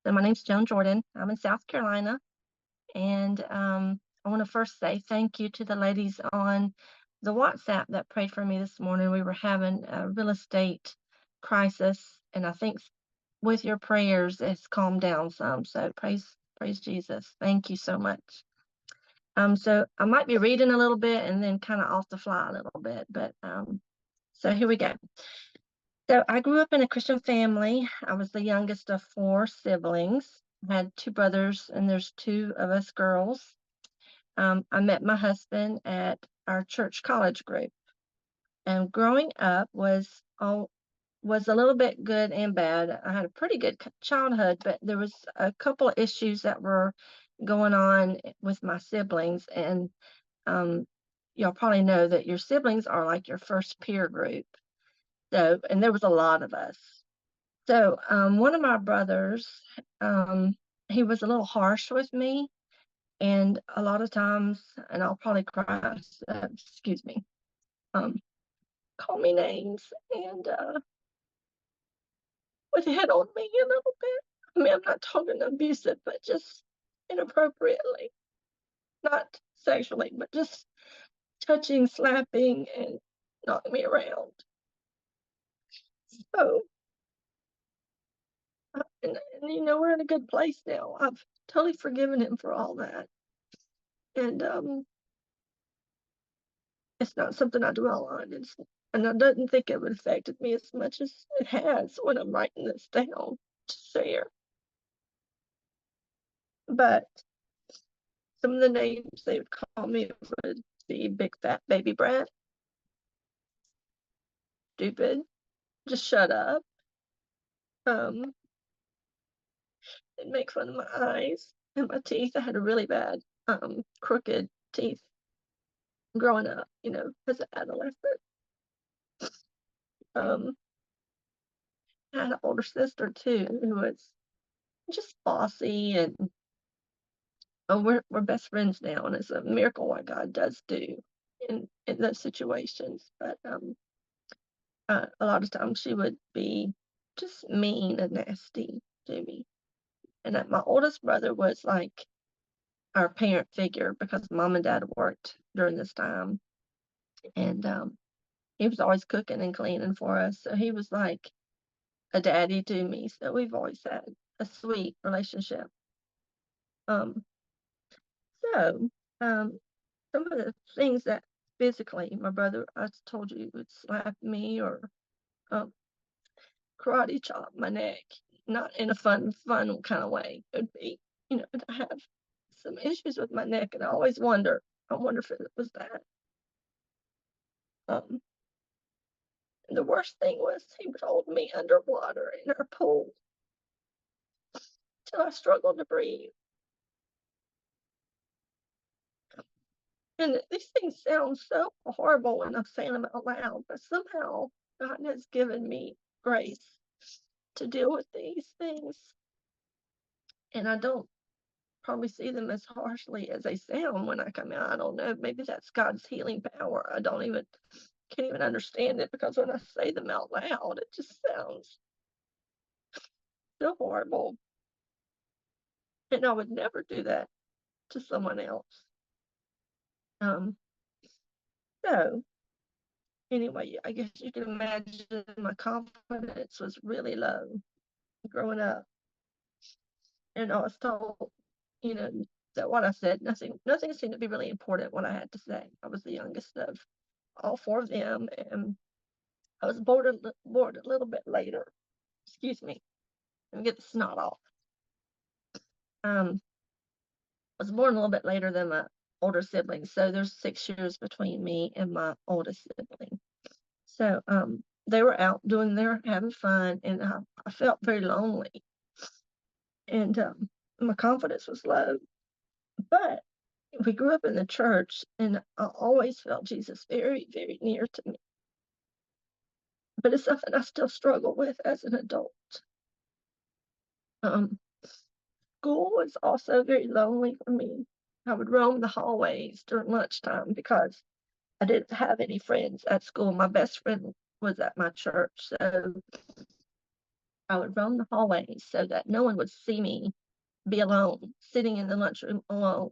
So my name's Joan Jordan. I'm in South Carolina, and I want to first say thank you to the ladies on the WhatsApp that prayed for me this morning. We were having a real estate crisis, and I think with your prayers, it's calmed down some. So praise Jesus. Thank you so much. So I might be reading a little bit and then kind of off the fly a little bit, but so here we go. So I grew up in a Christian family. I was the youngest of four siblings. I had two brothers, and there's two of us girls. I met my husband at our church college group, and growing up was a little bit good and bad. I had a pretty good childhood, but there was a couple of issues that were going on with my siblings, and um, y'all probably know that your siblings are like your first peer group. So, and there was a lot of us. So, one of my brothers, um, he was a little harsh with me, and a lot of times, and I'll probably cry, excuse me, um, call me names and would hit on me a little bit. I mean, I'm not talking abusive, but just inappropriately, not sexually, but just touching, slapping, and knocking me around. So, and we're in a good place now. I've totally forgiven him for all that. And it's not something I dwell on. And I didn't think it would affected me as much as it has when I'm writing this down to share. But some of the names they would call me would be big fat baby brat, stupid, just shut up. Um, they'd make fun of my eyes and my teeth. I had a really bad crooked teeth growing up, as an adolescent. Um, I had an older sister too who was just bossy, and we're best friends now, and it's a miracle what God does do in those situations. But a lot of times she would be just mean and nasty to me. And my oldest brother was like our parent figure because mom and dad worked during this time, and he was always cooking and cleaning for us. So he was like a daddy to me. So we've always had a sweet relationship. Um, so um, some of the things that physically my brother, I told you, would slap me or um, karate chop my neck, not in a fun kind of way. It would be, I have some issues with my neck, and I wonder if it was that. Um, and the worst thing was he would hold me underwater in our pool till I struggled to breathe. And these things sound so horrible when I'm saying them out loud, but somehow God has given me grace to deal with these things. And I don't probably see them as harshly as they sound when I come out. I don't know. Maybe that's God's healing power. Can't even understand it because when I say them out loud, it just sounds so horrible. And I would never do that to someone else. Um, so anyway, I guess you can imagine my confidence was really low growing up. And I was told, you know, that what I said, nothing seemed to be really important what I had to say. I was the youngest of all four of them, and I was bored a little bit later. Excuse me. Let me get the snot off. I was born a little bit later than my older siblings, so there's 6 years between me and my oldest sibling. So they were out having fun, and I felt very lonely, and my confidence was low. But we grew up in the church, and I always felt Jesus very, very near to me. But it's something I still struggle with as an adult. Um, School was also very lonely for me. I would roam the hallways during lunchtime because I didn't have any friends at school. My best friend was at my church, so I would roam the hallways so that no one would see me be alone, sitting in the lunchroom alone.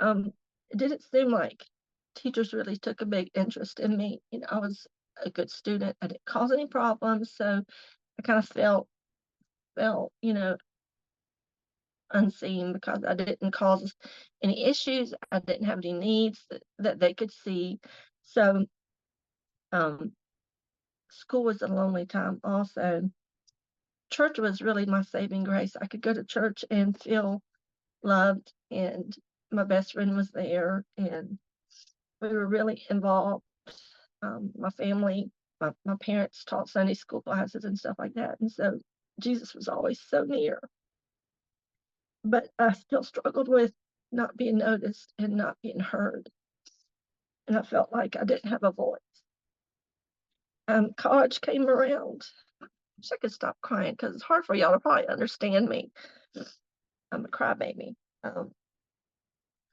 It didn't seem like teachers really took a big interest in me. I was a good student. I didn't cause any problems, so I kind of felt, unseen because I didn't cause any issues. I didn't have any needs that they could see. So, um, school was a lonely time also. Church was really my saving grace. I could go to church and feel loved, and my best friend was there, and we were really involved. My family, my parents taught Sunday school classes and stuff like that. And so Jesus was always so near. But I still struggled with not being noticed and not being heard. And I felt like I didn't have a voice. College came around. I wish I could stop crying because it's hard for y'all to probably understand me. I'm a crybaby.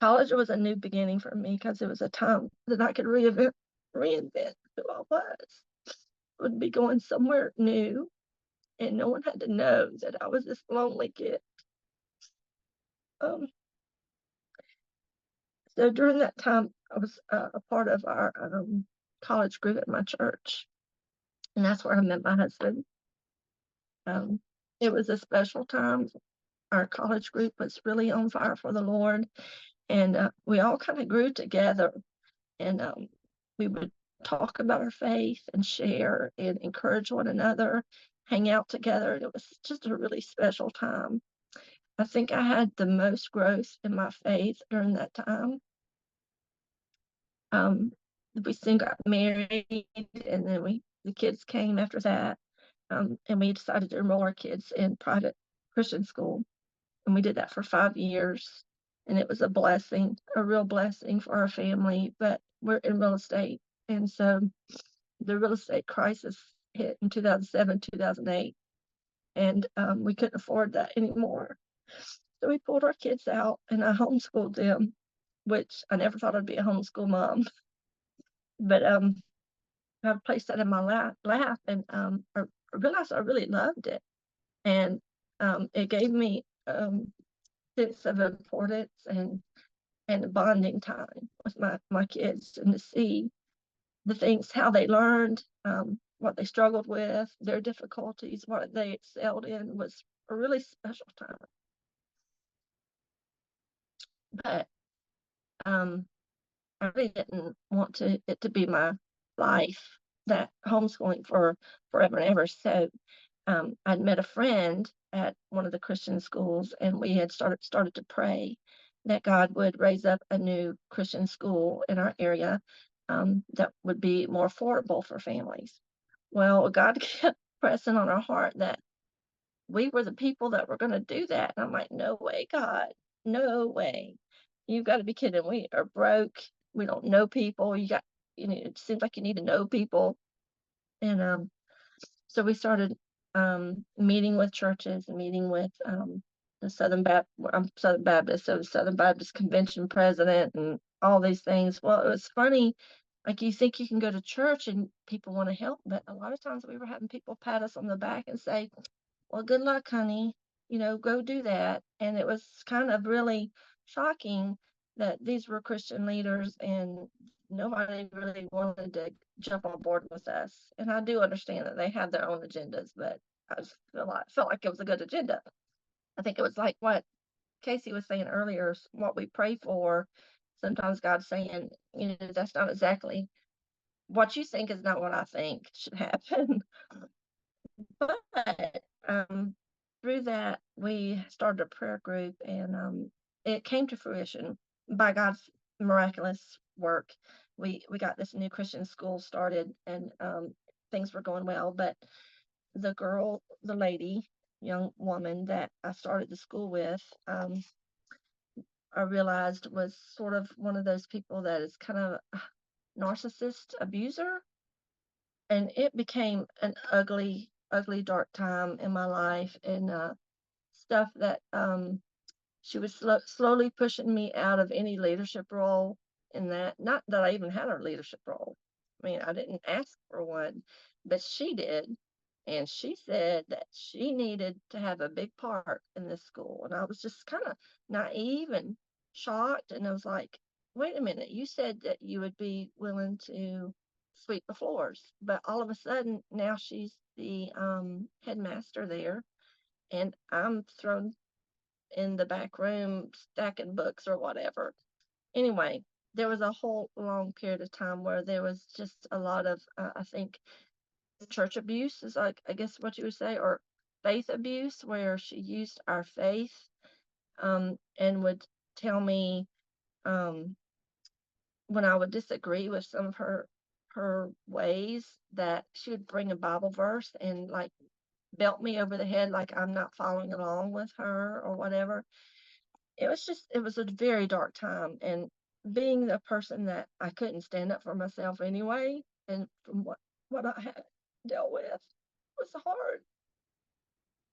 College was a new beginning for me because it was a time that I could reinvent who I was. Would be going somewhere new, and no one had to know that I was this lonely kid. Um, so during that time, I was a part of our college group at my church, and that's where I met my husband. Um, it was a special time. Our college group was really on fire for the Lord, and we all kind of grew together, and we would talk about our faith and share and encourage one another, hang out together. And it was just a really special time. I think I had the most growth in my faith during that time. Um, we soon got married, and then the kids came after that, and we decided to enroll our kids in private Christian school, and we did that for 5 years, and it was a blessing, a real blessing for our family. But we're in real estate, and so the real estate crisis hit in 2007, 2008, and we couldn't afford that anymore. So we pulled our kids out, and I homeschooled them, which I never thought I'd be a homeschool mom. But I placed that in my lap, and I realized I really loved it, and it gave me sense of importance and a bonding time with my kids, and to see the things, how they learned, what they struggled with, their difficulties, what they excelled in, was a really special time. But I really didn't want it to be my life, that homeschooling for forever and ever. So I'd met a friend at one of the Christian schools, and we had started to pray that God would raise up a new Christian school in our area, that would be more affordable for families. Well, God kept pressing on our heart that we were the people that were going to do that. And I'm like, no way, God, no way. You've got to be kidding. We are broke. We don't know people. It seems like you need to know people. And so we started meeting with churches and meeting with the I'm Southern Baptist, so the Southern Baptist Convention president and all these things. Well, it was funny. Like, you think you can go to church and people want to help, but a lot of times we were having people pat us on the back and say, well, good luck, honey. Go do that. And it was kind of really shocking that these were Christian leaders and nobody really wanted to jump on board with us. And I do understand that they had their own agendas, but I just felt like it was a good agenda. I think it was like what Casey was saying earlier, what we pray for. Sometimes God's saying, that's not exactly what you think is not what I think should happen. But through that, we started a prayer group, and it came to fruition by God's miraculous work. We got this new Christian school started, and things were going well. But the lady, young woman that I started the school with, I realized was sort of one of those people that is kind of a narcissist abuser, and it became an ugly, ugly, dark time in my life, and stuff that she was slowly pushing me out of any leadership role in that. Not that I even had a leadership role. I mean, I didn't ask for one, but she did. And she said that she needed to have a big part in this school. And I was just kind of naive and shocked. And I was like, wait a minute, you said that you would be willing to sweep the floors. But all of a sudden, now she's the headmaster there. And I'm thrown in the back room stacking books or whatever. Anyway, there was a whole long period of time where there was just a lot of, I think, church abuse is like, I guess what you would say, or faith abuse, where she used our faith and would tell me um, when I would disagree with some of her ways that she would bring a Bible verse and like belt me over the head like I'm not following along with her or whatever. It was a very dark time, and being the person that I couldn't stand up for myself anyway, and from what I had dealt with, it was hard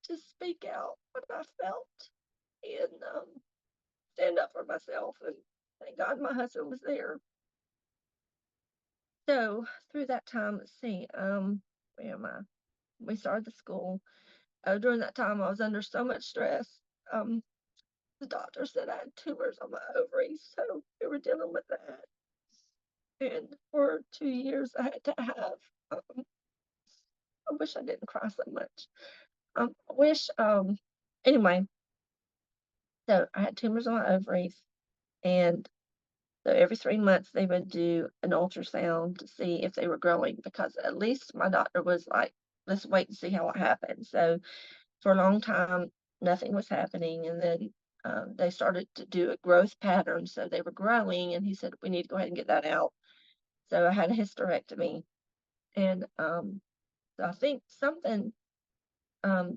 to speak out what I felt and stand up for myself. And thank God my husband was there. So through that time, let's see, where am I? We started the school. During that time, I was under so much stress. Um, the doctor said I had tumors on my ovaries, so we were dealing with that. And for 2 years, I had to have. I wish I didn't cry so much. I wish. Anyway, so I had tumors on my ovaries, and so every 3 months they would do an ultrasound to see if they were growing because at least my doctor was like, let's wait and see how it happens. So for a long time, nothing was happening. And then they started to do a growth pattern. So they were growing. And he said, we need to go ahead and get that out. So I had a hysterectomy. And so I think something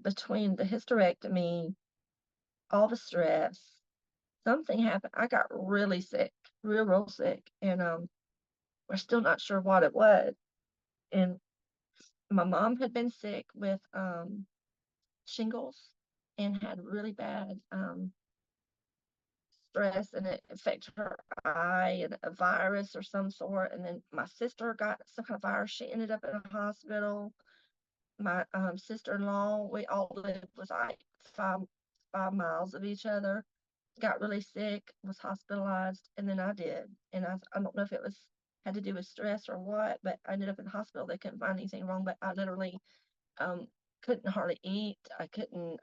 between the hysterectomy, all the stress, something happened. I got really sick, real sick. And we're still not sure what it was. And my mom had been sick with shingles and had really bad stress, and it affected her eye and a virus or some sort. And then my sister got some kind of virus. She ended up in a hospital. My sister-in-law, we all lived with like 5 miles of each other, got really sick, was hospitalized, and then I did. And I don't know if it was had to do with stress or what, but I ended up in the hospital. They couldn't find anything wrong, but I literally um, couldn't hardly eat. I couldn't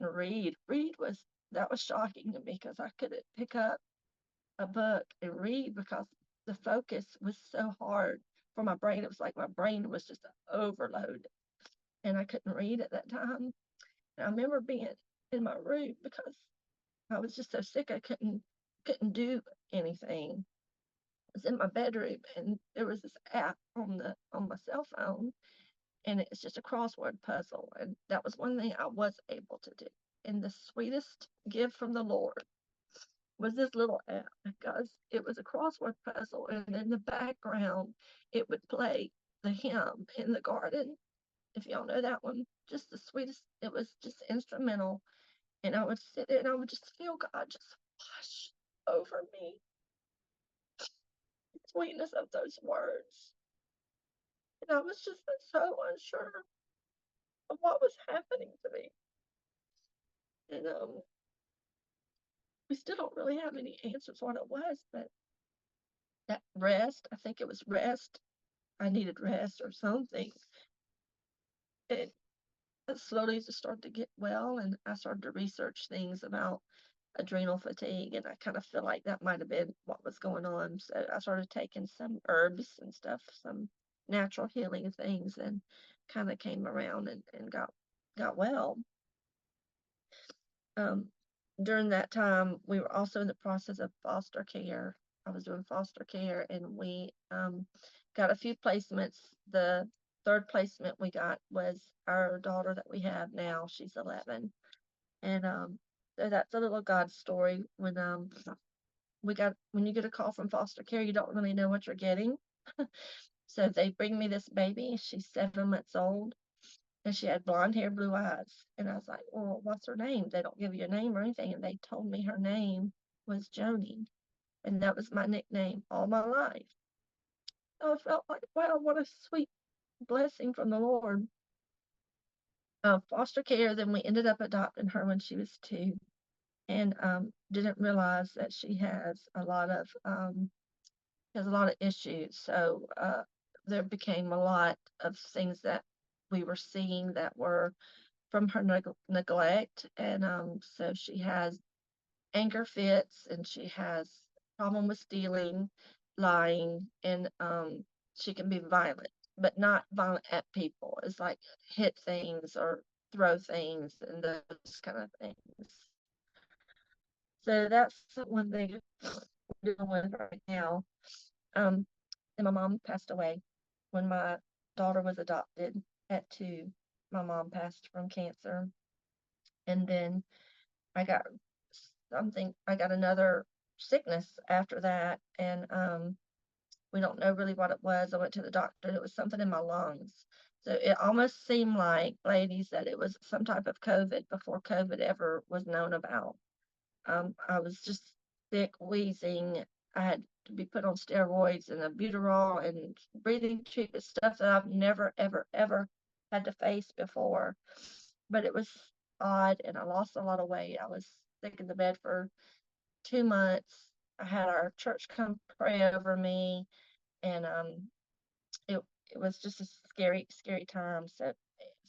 read. Read was that was shocking to me because I couldn't pick up a book and read because the focus was so hard for my brain. It was like my brain was just overloaded, and I couldn't read at that time. And I remember being in my room because I was just so sick I couldn't do anything. I was in my bedroom and there was this app on my cell phone, and it's just a crossword puzzle, and that was one thing I was able to do. And the sweetest gift from the Lord was this little app because it was a crossword puzzle, and in the background it would play the hymn in the garden, if y'all know that one. Just the sweetest. It was just instrumental, and I would sit there and I would just feel God just wash over me. The sweetness of those words. And I was just so unsure of what was happening to me. And we still don't really have any answers what it was, but that rest, I think it was rest. I needed rest or something. It slowly just started to get well, and I started to research things about adrenal fatigue, and I kind of feel like that might have been what was going on. So I started taking some herbs and stuff, some natural healing things, and kind of came around and got well. Um, during that time, we were also in the process of foster care. I was doing foster care, and we got a few placements. The third placement we got was our daughter that we have now. She's 11, and so that's a little God story. When you get a call from foster care, you don't really know what you're getting. So they bring me this baby. She's 7 months old, and she had blonde hair, blue eyes. And I was like, well, what's her name? They don't give you a name or anything. And they told me her name was Joni. And that was my nickname all my life. So I felt like, wow, what a sweet blessing from the Lord. Foster care, then we ended up adopting her when she was 2, and didn't realize that she has a lot of issues. So there became a lot of things that we were seeing that were from her neglect, and so she has anger fits, and she has problem with stealing, lying, and she can be violent, but not violent at people. It's like hit things or throw things and those kind of things. So that's one thing we're dealing with right now. Um, and my mom passed away when my daughter was adopted at 2. My mom passed from cancer, and then I got I got another sickness after that, and we don't know really what it was. I went to the doctor, and it was something in my lungs. So it almost seemed like, ladies, that it was some type of COVID before COVID ever was known about. I was just sick, wheezing. I had to be put on steroids and albuterol and breathing treatment, stuff that I've never, ever, ever had to face before. But it was odd, and I lost a lot of weight. I was sick in the bed for 2 months. I had our church come pray over me, and it it was just a scary, scary time. So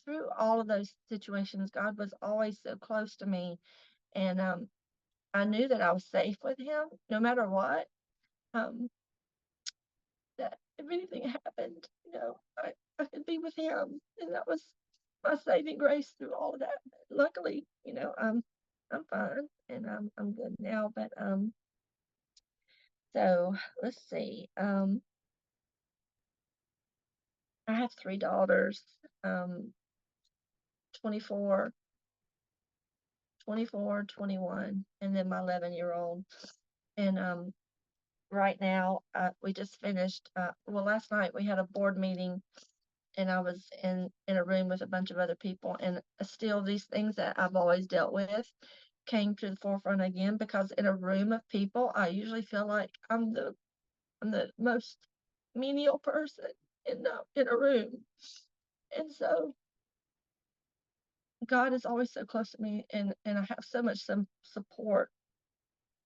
through all of those situations, God was always so close to me, and I knew that I was safe with Him, no matter what. Um, that if anything happened, I could be with Him, and that was my saving grace through all of that. Luckily, I'm fine, and I'm good now. But so let's see. I have 3 daughters, um, 24, 24, 21, and then my 11-year-old. And right now, we just finished. Well, last night we had a board meeting, and I was in a room with a bunch of other people, and still these things that I've always dealt with came to the forefront again, because in a room of people, I usually feel like I'm the most menial person in a room. And so God is always so close to me, and I have so much some support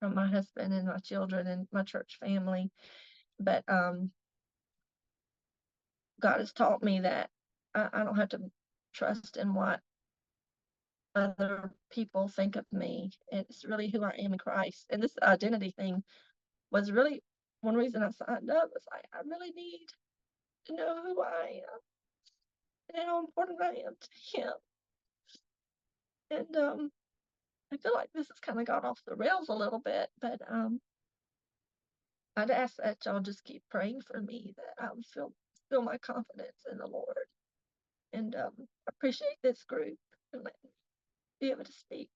from my husband and my children and my church family. But God has taught me that I don't have to trust in what other people think of me. It's really who I am in Christ. And this identity thing was really one reason I signed up. Was like, I really need to know who I am and how important I am to Him. And I feel like this has kind of got off the rails a little bit, but I'd ask that y'all just keep praying for me, that I would feel my confidence in the Lord. And appreciate this group and let me be able to speak.